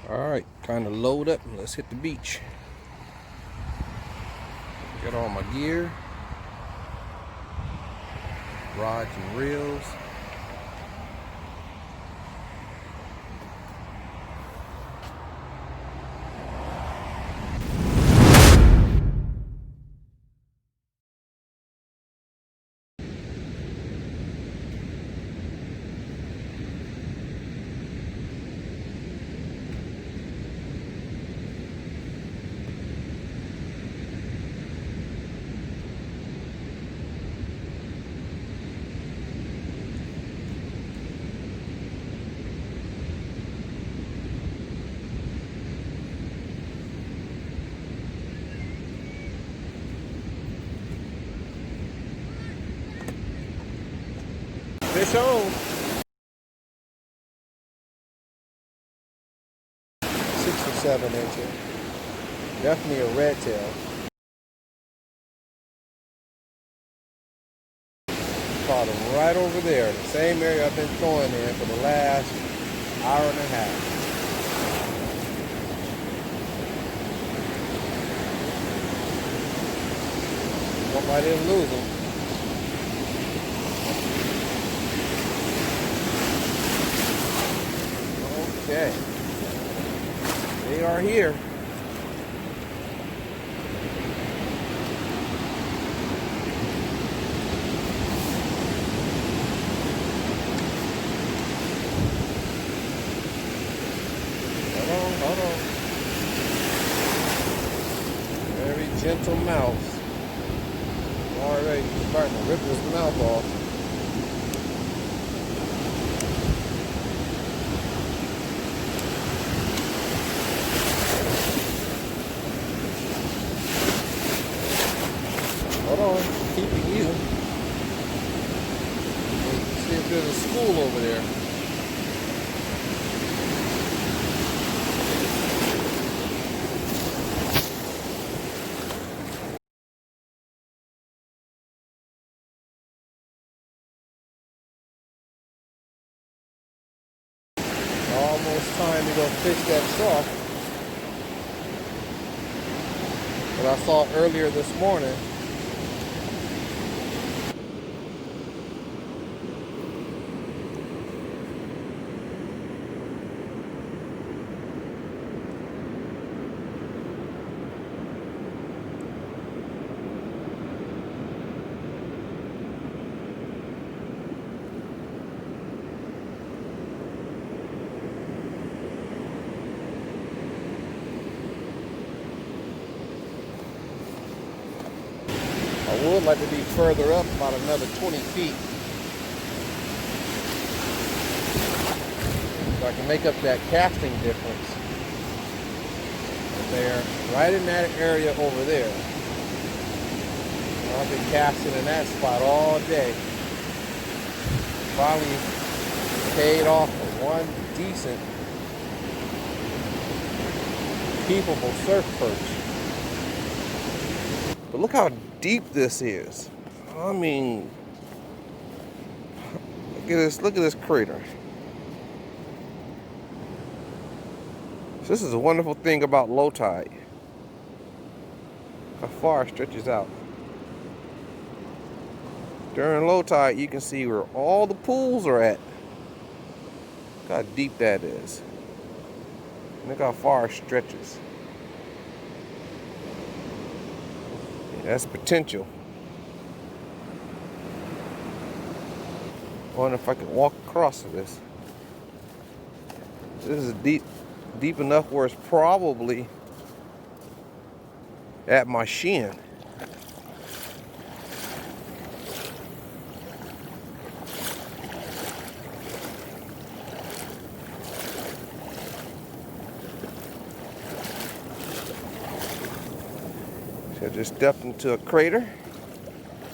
Alright, time to load up and let's hit the beach. Got all my gear, rods and reels. Fish on. 6 or 7 inches. Definitely a red tail. Caught him right over there, the same area I've been throwing in for the last hour and a half. Hope I didn't lose him. Okay, they are here. Hold on. Very gentle mouse. Already starting to rip his mouth off. Hold on, keep it even. See if there's a school over there. Almost time to go fish that trough that I saw earlier this morning. I would like to be further up, about another 20 feet. So I can make up that casting difference. There, right in that area over there. I've been casting in that spot all day. Finally paid off for one decent, keepable surf perch. But look how deep this is. I mean, look at this crater. This is a wonderful thing about low tide. How far it stretches out. During low tide, you can see where all the pools are at. Look how deep that is. Look how far it stretches. That's potential. I wonder if I can walk across this. This is deep enough where it's probably at my shin. So I just stepped into a crater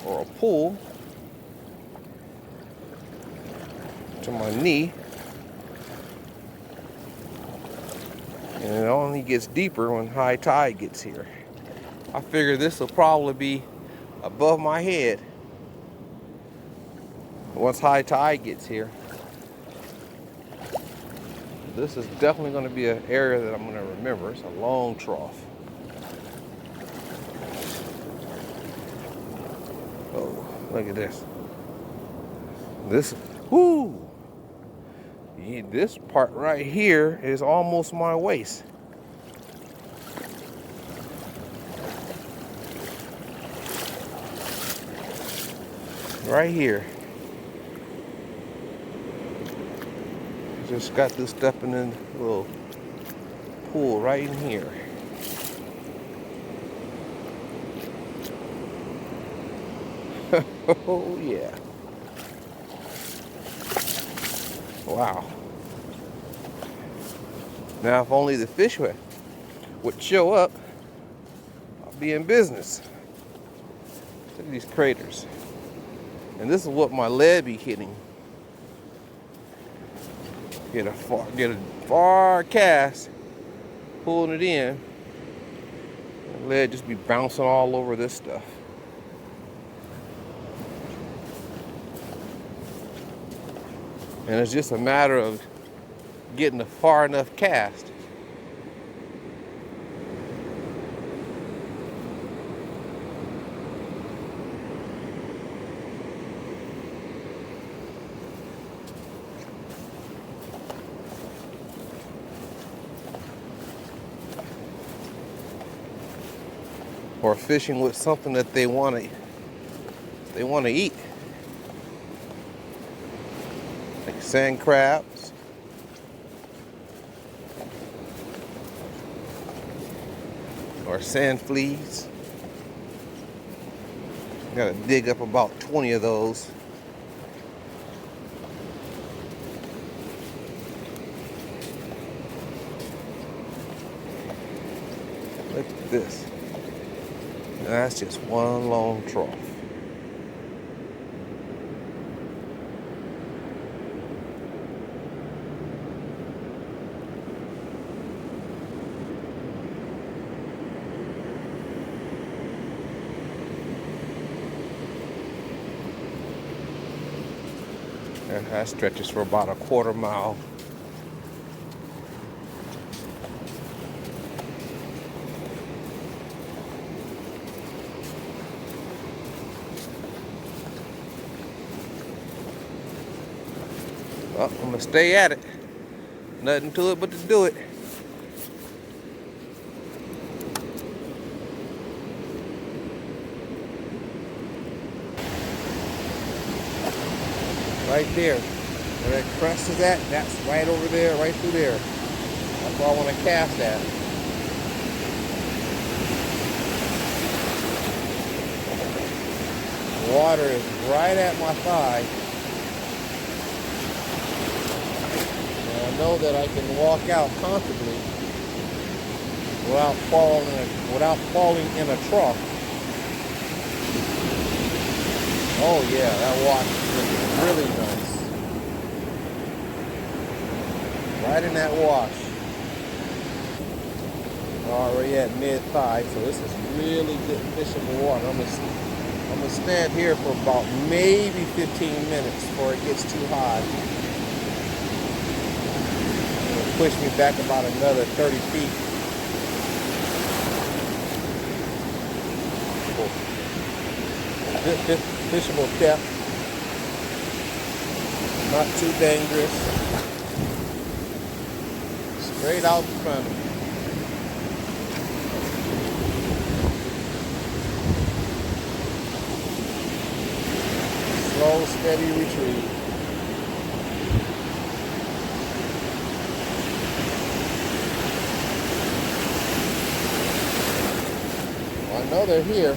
or a pool to my knee. And it only gets deeper when high tide gets here. I figure this will probably be above my head once high tide gets here. This is definitely going to be an area that I'm going to remember. It's a long trough. Oh, look at this. Whoo! Yeah, this part right here is almost my waist. Right here. Just got this stuff in a little pool right in here. Oh yeah. Wow. Now if only the fish would show up, I'll be in business. Look at these craters. And this is what my lead be hitting. Get a far cast, pulling it in. The lead just be bouncing all over this stuff. And it's just a matter of getting a far enough cast. Or fishing with something that they want to eat. Like sand crabs. Or sand fleas. Gotta dig up about 20 of those. Look at this. And that's just one long trough. And that stretches for about a quarter mile. Well, I'm gonna stay at it. Nothing to it but to do it. Right there, where that crest is at, that's right over there, right through there. That's where I want to cast at. The water is right at my thigh. And I know that I can walk out comfortably without falling in a trough. Oh yeah, that wash is really nice. Right in that wash. Already at mid-thigh, so this is really good fishable water. I'm gonna stand here for about maybe 15 minutes before it gets too hot. It'll push me back about another 30 feet. Good fishable depth. Not too dangerous. Straight out in front of me. Slow, steady retreat. Well, I know they're here.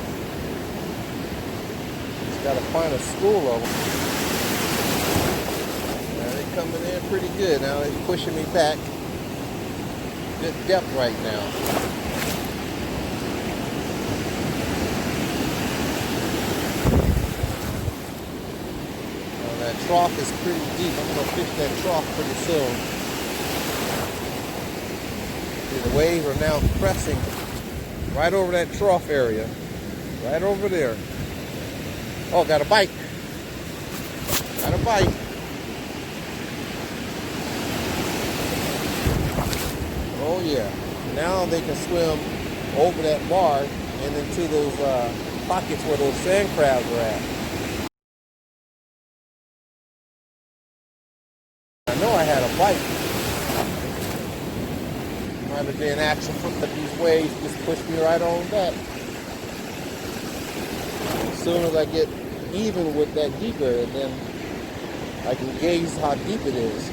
Just gotta find a school of them. Now they're coming in pretty good. Now they're pushing me back. Good depth right now. That trough is pretty deep. I'm going to fish that trough pretty soon. See, the waves are now pressing right over that trough area. Right over there. Oh, got a bite. Got a bite. Oh yeah. Now they can swim over that bar and into those pockets where those sand crabs are at. I know I had a bite. Might have been action, but these waves just pushed me right on back. As soon as I get even with that deep area, then I can gauge how deep it is.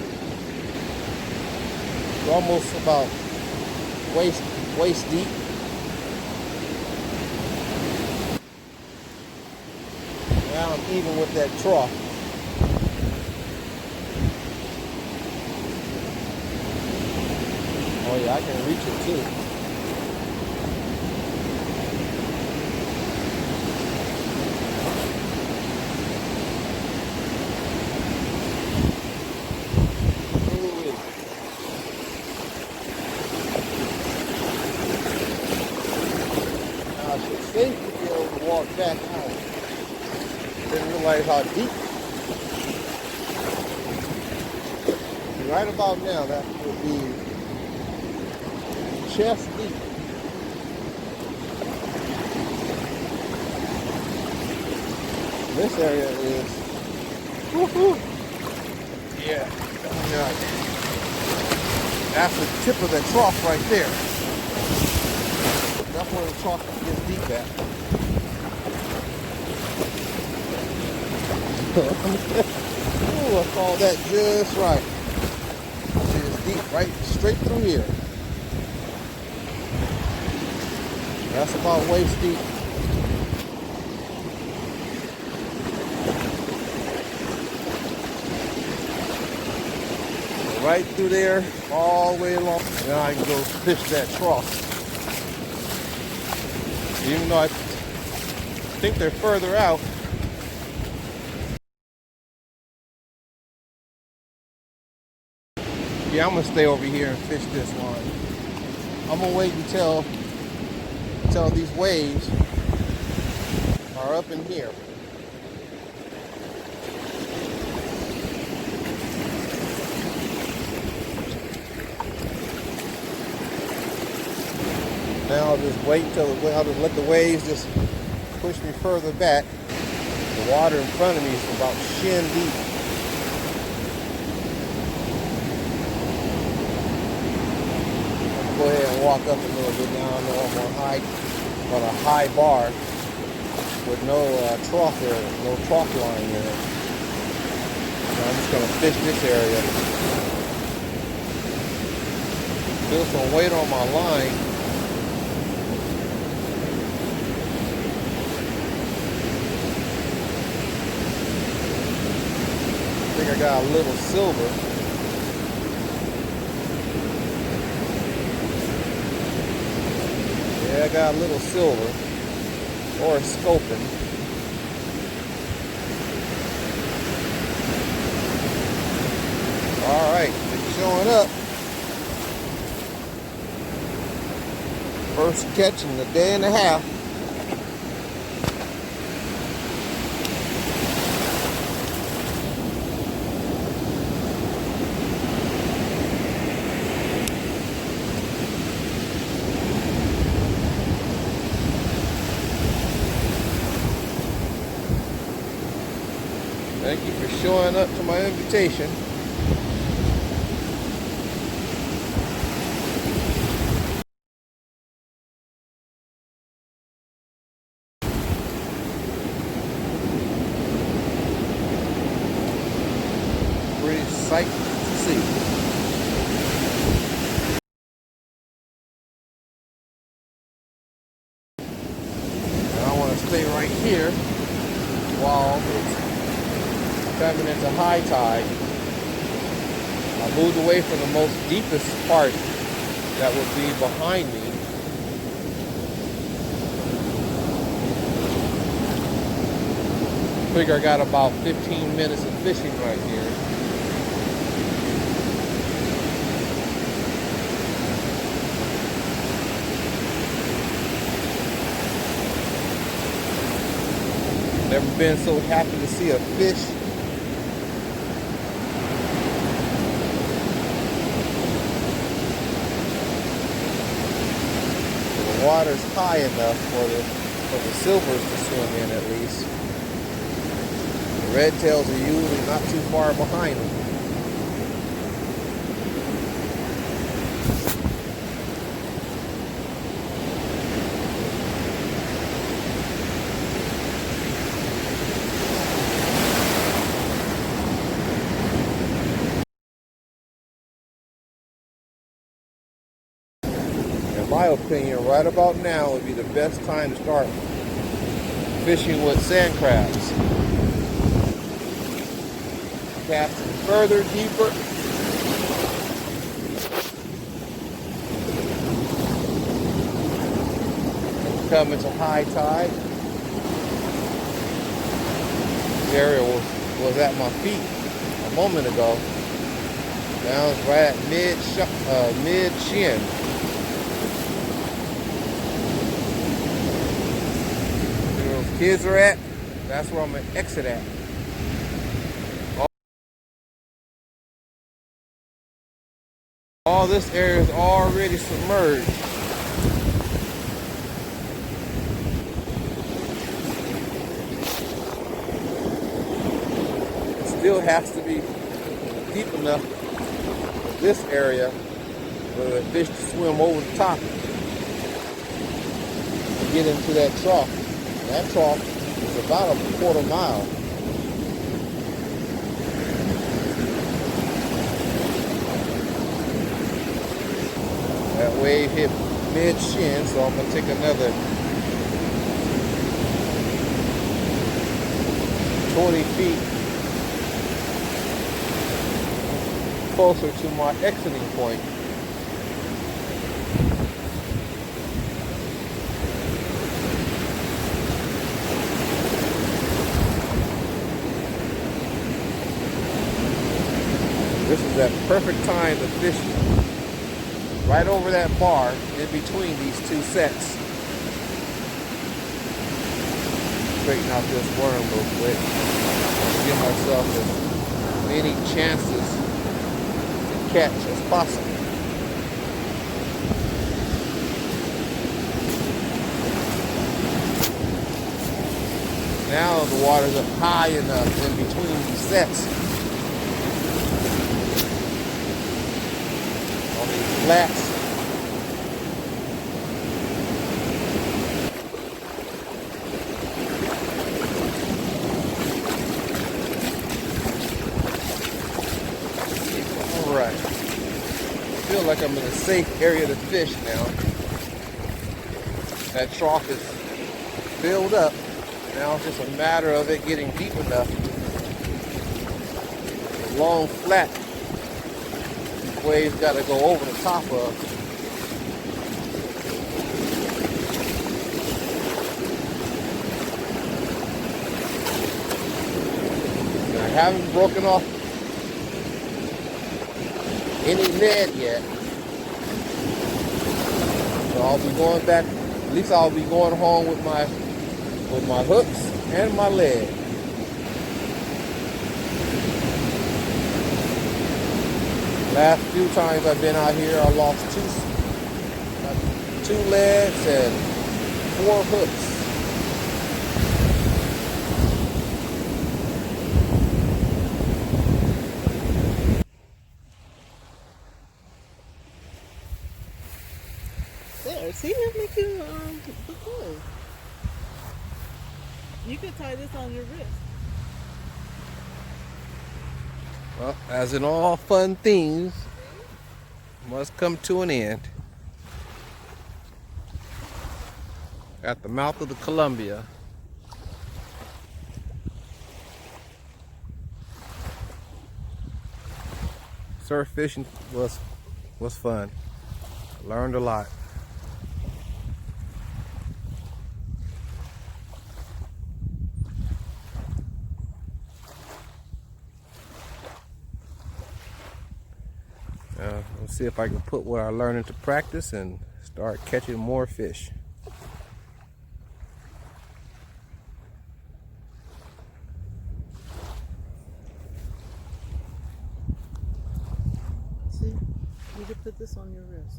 It's almost about waist deep. Now I'm even with that trough. Oh yeah, I can reach it too. Now I should safely be able to walk back out. Didn't realize how deep. Right about now, that would be chest deep. This area is, woohoo! Yeah, that's the tip of the trough right there. That's where the trough gets deep at. Ooh, I called that just right. It's deep, right straight through here. That's about waist deep. Right through there, all the way along. Now I can go fish that trough. Even though I think they're further out. Yeah, I'm gonna stay over here and fish this line. I'm gonna wait until these waves are up in here. Now I'll just wait until I'll just let the waves just push me further back. The water in front of me is about shin deep. Go ahead and walk up a little bit now. I know I'm on a high bar with no trough area, no trough line in it. So I'm just gonna fish this area. Feel some weight on my line. I think I got a little silver. Yeah, I got a little silver or a sculpin. All right, it's showing up. First catch in a day and a half. Thank you for showing up to my invitation. Pretty sight to see. And I want to stay right here while it's coming into high tide. I moved away from the most deepest part that would be behind me. I figure I got about 15 minutes of fishing right here. Never been so happy to see a fish. water's high enough for the silvers to swim in at least. The red tails are usually not too far behind them. In my opinion, right about now would be the best time to start fishing with sand crabs. Casting further, deeper. Coming to high tide. The area was at my feet a moment ago. Now it's right at mid-shin. Where those kids are at, that's where I'm going to exit at. All this area is already submerged. It still has to be deep enough for this area for the fish to swim over the top and get into that trough. That trough is about a quarter mile. That wave hit mid-shin, so I'm going to take another 20 feet closer to my exiting point. This is that perfect time to fish right over that bar in between these two sets. Straighten out this worm real quick. Give myself as many chances to catch as possible. Now the water's up high enough in between these sets. On these flats. Alright. I feel like I'm in a safe area to fish now. That trough is filled up. Now it's just a matter of it getting deep enough. The long flat waves got to go over the top of. And I haven't broken off any lead yet. So I'll be going back, at least I'll be going home with my hooks and my lead. Last few times I've been out here, I lost two leads and 4 hooks. There, see, it'll make you look good. You could tie this on your wrist. Well, as in all fun things, must come to an end. At the mouth of the Columbia. Surf fishing was fun. I learned a lot. Let's see if I can put what I learned into practice and start catching more fish. See, you could put this on your wrist.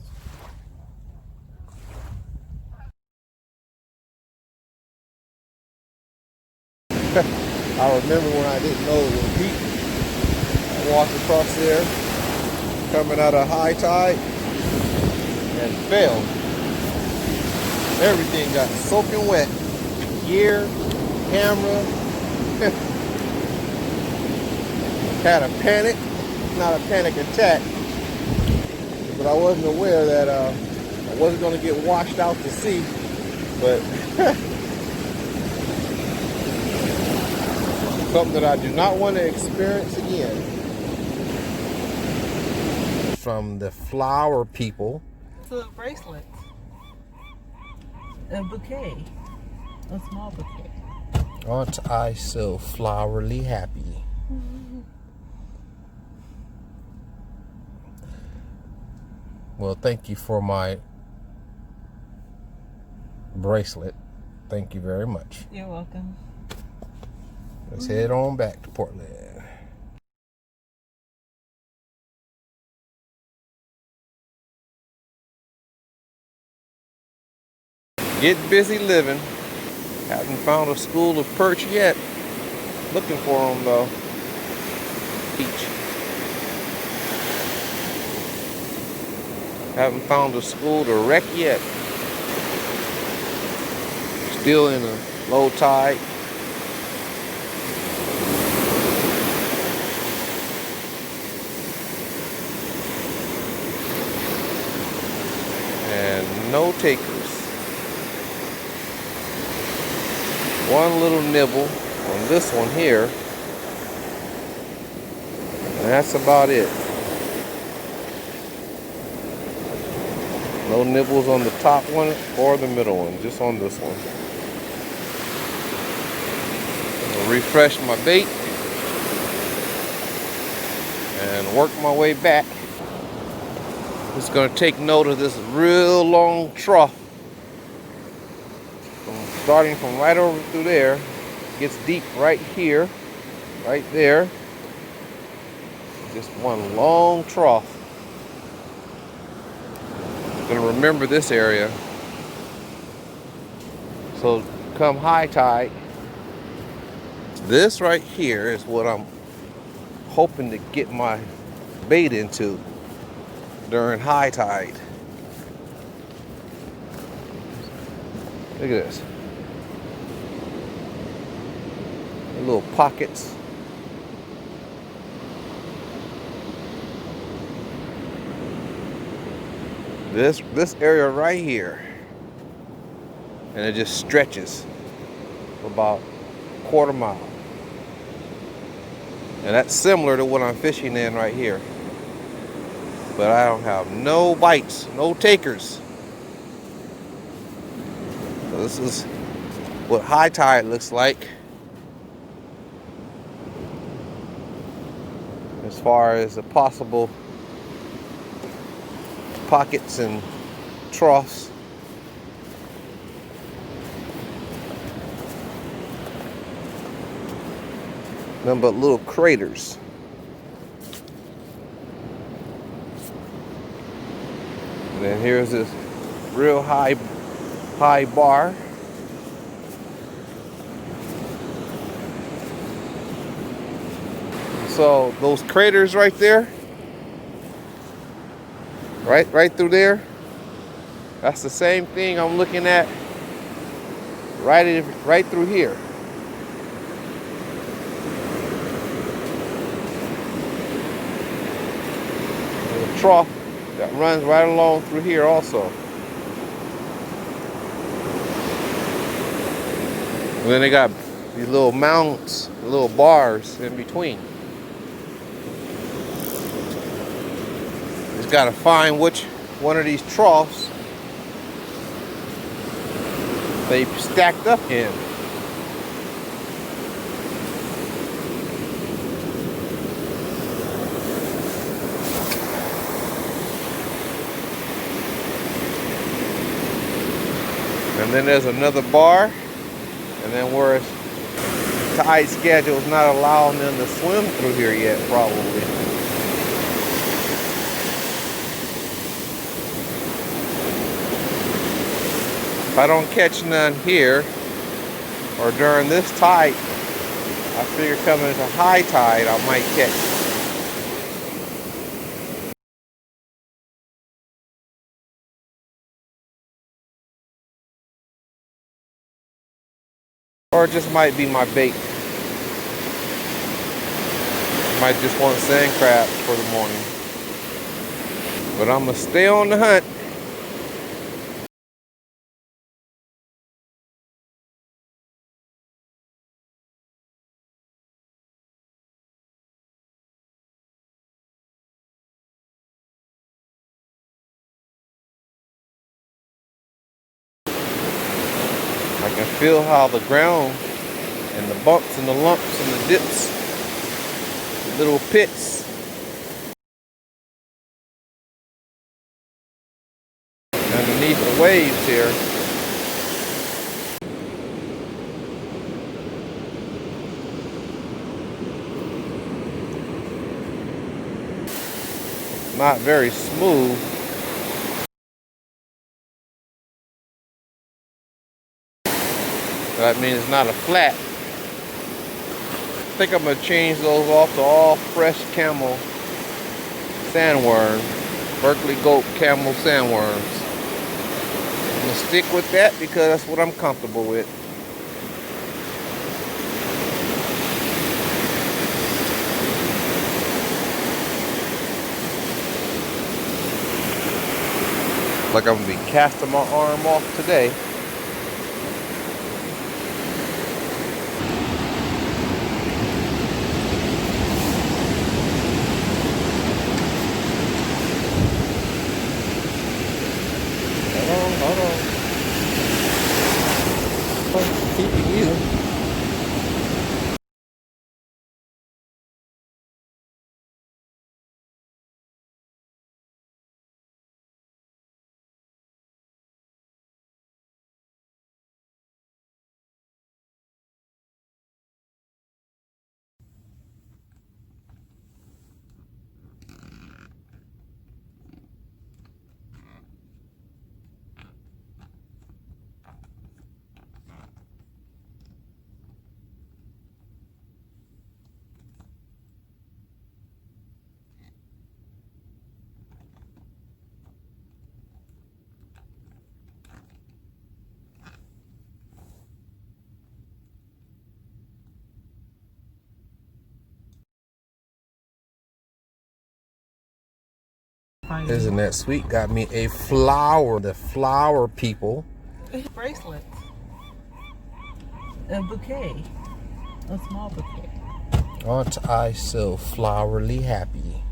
I remember when I didn't know it was deep. I walked across there, coming out of high tide, and fell. Everything got soaking wet. Gear, camera. Had a panic, not a panic attack, but I wasn't aware that I wasn't going to get washed out to sea. But something that I do not want to experience again. From the flower people. To bracelets. A bouquet. A small bouquet. Aren't I so flowerly happy? Well, thank you for my bracelet. Thank you very much. You're welcome. Let's head on back to Portland. Get busy living. Haven't found a school of perch yet. Looking for them though. Beach. Haven't found a school to wreck yet. Still in a low tide. And no takers. One little nibble on this one here. And that's about it. No nibbles on the top one or the middle one, just on this one. I'll refresh my bait and work my way back. Just gonna take note of this real long trough. Starting from right over through there, gets deep right here, right there. Just one long trough. Gonna remember this area. So come high tide, this right here is what I'm hoping to get my bait into during high tide. Look at this. Little pockets. This area right here, and it just stretches for about a quarter mile, and that's similar to what I'm fishing in right here, but I don't have no bites, no takers. So this is what high tide looks like as far as the possible pockets and troughs. Nothing but little craters. And then here's this real high bar. So those craters right there, right through there, that's the same thing I'm looking at right through here. There's a trough that runs right along through here also. And then they got these little mounts, little bars in between. Just gotta find which one of these troughs they stacked up in. And then there's another bar, and then where it's tide schedule is not allowing them to swim through here yet, probably. If I don't catch none here or during this tide I figure coming into high tide, I might catch. Or it just might be my bait. Might just want sand crabs for the morning. But I'm gonna stay on the hunt. I can feel how the ground and the bumps and the lumps and the dips, the little pits underneath the waves here. Not very smooth. That means it's not a flat. I think I'm gonna change those off to all fresh camel sandworm, Berkeley goat camel sandworms. I'm gonna stick with that because that's what I'm comfortable with. Like I'm gonna be casting my arm off today. Hold on. Keep it either. Isn't that sweet? Got me a flower. The flower people. Bracelets. A bouquet. A small bouquet. Aren't I so flowerly happy?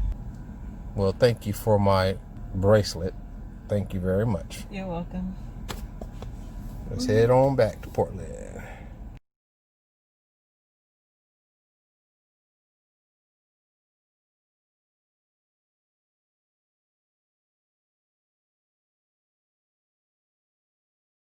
Well, thank you for my bracelet. Thank you very much. You're welcome. Let's head on back to Portland.